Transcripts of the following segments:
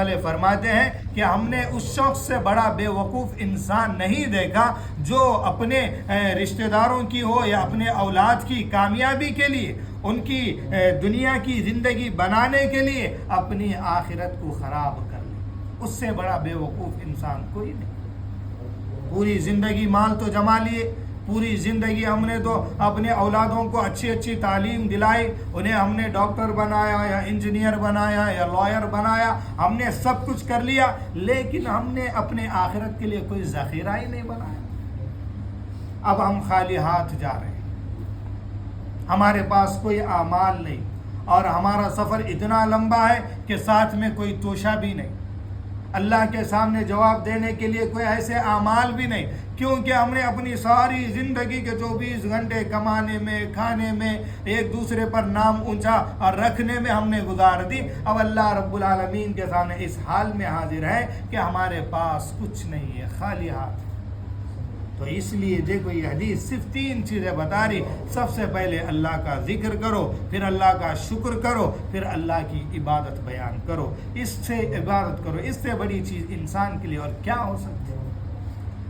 والے فرماتے ہیں کہ ہم نے اس شخص سے بڑا بے وقوف انسان نہیں دیکھا جو اپنے رشتہ داروں کی ہو یا اپنے اولاد کی کامیابی کے لیے، ان کی دنیا کی زندگی بنانے کے لیے اپنی آخرت کو خراب کر لے۔ اس سے بڑا بے وقوف انسان کوئی نہیں۔ پوری زندگی مال تو جما لیے، پوری زندگی ہم نے تو اپنے اولادوں کو اچھی اچھی تعلیم دلائی، انہیں ہم نے ڈاکٹر بنایا یا انجینئر بنایا یا لائر بنایا، ہم نے سب کچھ کر لیا، لیکن ہم نے اپنے آخرت کے لیے کوئی ذخیرہ ہی نہیں بنایا۔ اب ہم خالی ہاتھ جا رہے ہیں، ہمارے پاس کوئی اعمال نہیں، اور ہمارا سفر اتنا لمبا ہے کہ ساتھ میں کوئی توشہ بھی نہیں، اللہ کے سامنے جواب دینے کے لیے کوئی ایسے اعمال بھی نہیں، کیونکہ ہم نے اپنی ساری زندگی کے 24 گھنٹے کمانے میں، کھانے میں، ایک دوسرے پر نام اونچا اور رکھنے میں ہم نے گزار دی۔ اب اللہ رب العالمین کے سامنے اس حال میں حاضر ہے کہ ہمارے پاس کچھ نہیں ہے، خالی ہاتھ۔ تو اس لیے دیکھو یہ حدیث صرف 3 چیزیں بتا رہی۔ سب سے پہلے اللہ کا ذکر کرو، پھر اللہ کا شکر کرو، پھر اللہ کی عبادت بیان کرو۔ اس سے عبادت کرو، اس سے بڑی چیز انسان کے لیے اور کیا ہو سکتی ہے؟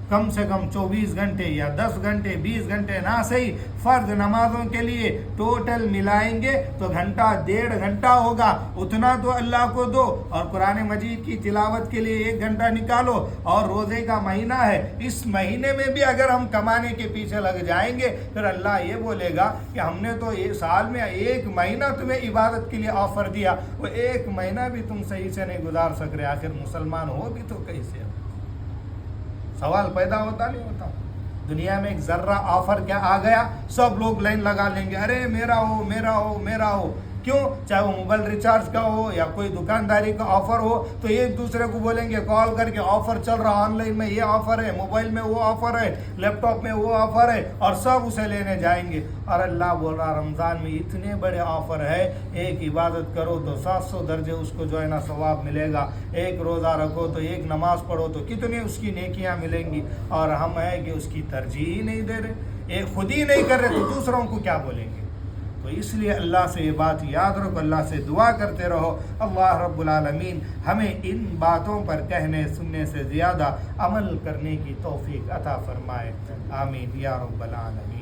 کم سے کم 24 گھنٹے یا 10 گھنٹے 20 گھنٹے نہ صحیح، فرض نمازوں کے لیے ٹوٹل ملائیں گے تو گھنٹہ 1.5 گھنٹہ ہوگا، اتنا تو اللہ کو دو، اور قرآن مجید کی تلاوت کے لیے 1 گھنٹہ نکالو، اور روزے کا مہینہ ہے، اس مہینے میں بھی اگر ہم کمانے کے پیچھے لگ جائیں گے پھر اللہ یہ بولے گا کہ ہم نے تو سال میں 1 مہینہ تمہیں عبادت کے لیے آفر دیا، وہ 1 مہینہ بھی تم صحیح سے نہیں گزار سک رہے، آخر مسلمان ہو بھی تو کیسے؟ سوال پیدا ہوتا نہیں ہوتا؟ دنیا میں ایک ذرہ آفر کیا آ گیا، سب لوگ لائن لگا لیں گے، ارے میرا ہو میرا ہو میرا ہو۔ کیوں؟ چاہے وہ موبائل ریچارج کا ہو یا کوئی دکانداری کا آفر ہو، تو ایک دوسرے کو بولیں گے کال کر کے آفر چل رہا، آن لائن میں یہ آفر ہے، موبائل میں وہ آفر ہے، لیپ ٹاپ میں وہ آفر ہے، اور سب اسے لینے جائیں گے۔ اور اللہ بول رہا رمضان میں اتنے بڑے آفر ہے، ایک عبادت کرو تو 700 درجے اس کو جو ہے نا ثواب ملے گا، ایک روزہ رکھو تو ایک نماز پڑھو تو کتنی اس کی نیکیاں ملیں گی، اور ہم ہے کہ اس کی ترجیح ہی نہیں دے رہے، ایک خود ہی نہیں کر رہے تو دوسروں کو کیا بولیں گے؟ تو اس لیے اللہ سے یہ بات یاد رکھو، اللہ سے دعا کرتے رہو، اللہ رب العالمین ہمیں ان باتوں پر کہنے سننے سے زیادہ عمل کرنے کی توفیق عطا فرمائے، آمین یا رب العالمین۔